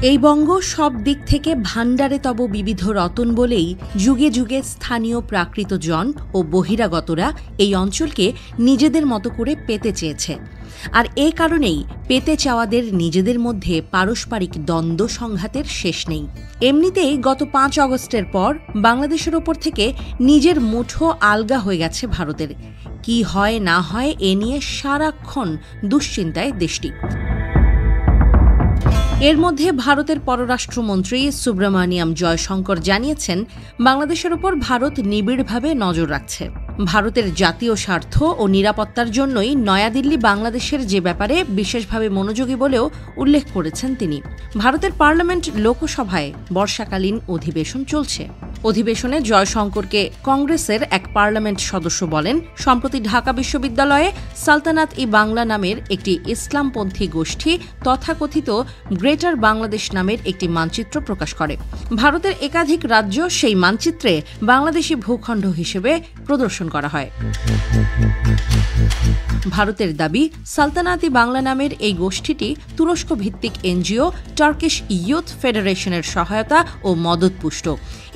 এই বঙ্গ সব দিক থেকে ভাণ্ডারে তব বিবিধ রতন বলেই যুগে যুগে স্থানীয় প্রাকৃত জন ও বহিরাগতরা এই অঞ্চলকে নিজেদের মতো করে পেতে চেয়েছে। আর এই কারণেই পেতে চাওয়াদের নিজেদের মধ্যে পারস্পরিক দ্বন্দ্ব সংঘাতের শেষ নেই। এমনিতেই গত ৫ আগস্টের পর বাংলাদেশের ওপর থেকে নিজের মুঠো আলগা হয়ে গেছে ভারতের। কি হয় না হয় এ নিয়ে সারাক্ষণ দুশ্চিন্তায় দেশটি। এর মধ্যে ভারতের পররাষ্ট্রমন্ত্রী সুব্রমণিয়াম জয়শঙ্কর জানিয়েছেন, বাংলাদেশের ওপর ভারত নিবিড়ভাবে নজর রাখছে। ভারতের জাতীয় স্বার্থ ও নিরাপত্তার জন্যই নয়াদিল্লি বাংলাদেশের যে ব্যাপারে বিশেষভাবে মনোযোগী বলেও উল্লেখ করেছেন তিনি। ভারতের পার্লামেন্ট লোকসভায় বর্ষাকালীন অধিবেশন চলছে। অধিবেশনে জয়শঙ্করকে কংগ্রেসের এক পার্লামেন্ট সদস্য বলেন, সম্প্রতি ঢাকা বিশ্ববিদ্যালয়ে সালতানাত-ই-বাংলা নামের একটি ইসলামপন্থী গোষ্ঠী তথাকথিত গ্রেটার বাংলাদেশ নামের একটি মানচিত্র প্রকাশ করে। ভারতের একাধিক রাজ্য সেই মানচিত্রে বাংলাদেশি ভূখণ্ড হিসেবে প্রদর্শন করা হয়। ভারতের দাবি, সালতানাত-ই-বাংলা নামের এই গোষ্ঠীটি তুরস্ক ভিত্তিক এনজিও টার্কিশ ইয়ুথ ফেডারেশনের সহায়তা ও মদতপুষ্ট।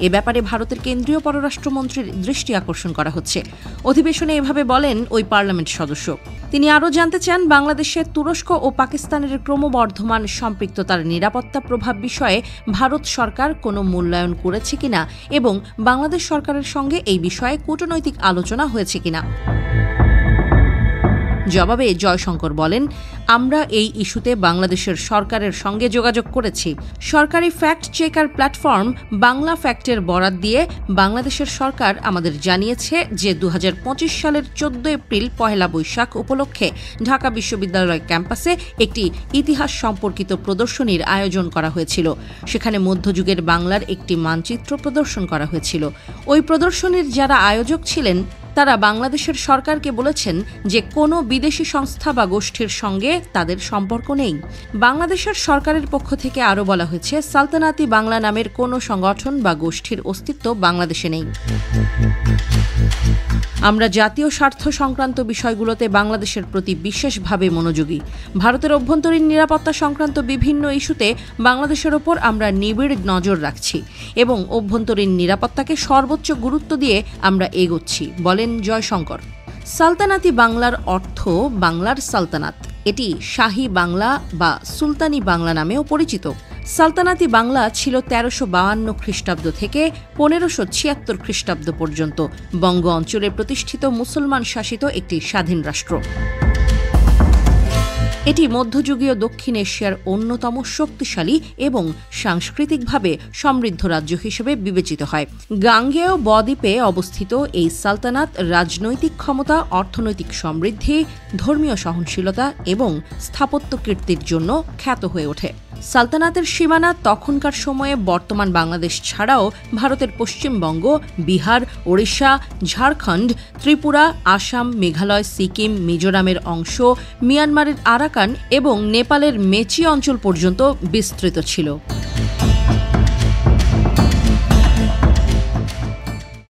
এ ব্যাপারে ভারতের কেন্দ্রীয় পররাষ্ট্রমন্ত্রীর দৃষ্টি আকর্ষণ করা হচ্ছে। অধিবেশনে এভাবে বলেন ওই পার্লামেন্ট সদস্য। তিনি আরও জানতে চান, বাংলাদেশে তুরস্ক ও পাকিস্তানের ক্রমবর্ধমান সম্পৃক্ততার নিরাপত্তা প্রভাব বিষয়ে ভারত সরকার কোনো মূল্যায়ন করেছে কিনা এবং বাংলাদেশ সরকারের সঙ্গে এই বিষয়ে কূটনৈতিক আলোচনা হয়েছে কিনা। জবাবে জয়শঙ্কর বলেন, আমরা এই ইস্যুতে বাংলাদেশের সরকারের সঙ্গে যোগাযোগ করেছি। সরকারি ফ্যাক্ট চেকার প্ল্যাটফর্ম বাংলা ফ্যাক্টের বরাত দিয়ে বাংলাদেশের সরকার আমাদের জানিয়েছে যে ২০২৫ সালের ১৪ এপ্রিল পহেলা বৈশাখ উপলক্ষে ঢাকা বিশ্ববিদ্যালয় ক্যাম্পাসে একটি ইতিহাস সম্পর্কিত প্রদর্শনীর আয়োজন করা হয়েছিল। সেখানে মধ্যযুগের বাংলার একটি মানচিত্র প্রদর্শন করা হয়েছিল। ওই প্রদর্শনীর যারা আয়োজক ছিলেন তারা বাংলাদেশের সরকারকে বলেছেন যে কোনো বিদেশি সংস্থা বা গোষ্ঠীর সঙ্গে তাদের সম্পর্ক নেই। বাংলাদেশের সরকারের পক্ষ থেকে আরও বলা হয়েছে, সালতানাত-ই-বাংলা নামের কোনো সংগঠন বা গোষ্ঠীর অস্তিত্ব বাংলাদেশে নেই। আমরা জাতীয় স্বার্থ সংক্রান্ত বিষয়গুলোতে বাংলাদেশের প্রতি বিশেষভাবে মনোযোগী। ভারতের অভ্যন্তরীণ নিরাপত্তা সংক্রান্ত বিভিন্ন ইস্যুতে বাংলাদেশের ওপর আমরা নিবিড় নজর রাখছি এবং অভ্যন্তরীণ নিরাপত্তাকে সর্বোচ্চ গুরুত্ব দিয়ে আমরা এগোচ্ছি, বলেন জয়শঙ্কর। সালতানাত-ই-বাংলার অর্থ বাংলার সালতানাত। এটি শাহী বাংলা বা সুলতানি বাংলা নামেও পরিচিত। সালতানাত-ই-বাংলা ছিল ১৩৫২ খ্রিস্টাব্দ থেকে ১৫৭৬ খ্রিস্টাব্দ পর্যন্ত বঙ্গ অঞ্চলে প্রতিষ্ঠিত মুসলমান শাসিত একটি স্বাধীন রাষ্ট্র। এটি মধ্যযুগীয় দক্ষিণ এশিয়ার অন্যতম শক্তিশালী এবং সাংস্কৃতিকভাবে সমৃদ্ধ রাজ্য হিসেবে বিবেচিত হয়। গাঙ্গেয় বদ্বীপে অবস্থিত এই সালতানাত রাজনৈতিক ক্ষমতা, অর্থনৈতিক সমৃদ্ধি, ধর্মীয় সহনশীলতা এবং স্থাপত্য কীর্তির জন্য খ্যাত হয়ে ওঠে। সালতানাতের সীমানা তখনকার সময়ে বর্তমান বাংলাদেশ ছাড়াও ভারতের পশ্চিমবঙ্গ, বিহার, ওড়িশা, ঝাড়খণ্ড, ত্রিপুরা, আসাম, মেঘালয়, সিকিম, মিজোরামের অংশ, মিয়ানমারের আরাকান এবং নেপালের মেচি অঞ্চল পর্যন্ত বিস্তৃত ছিল।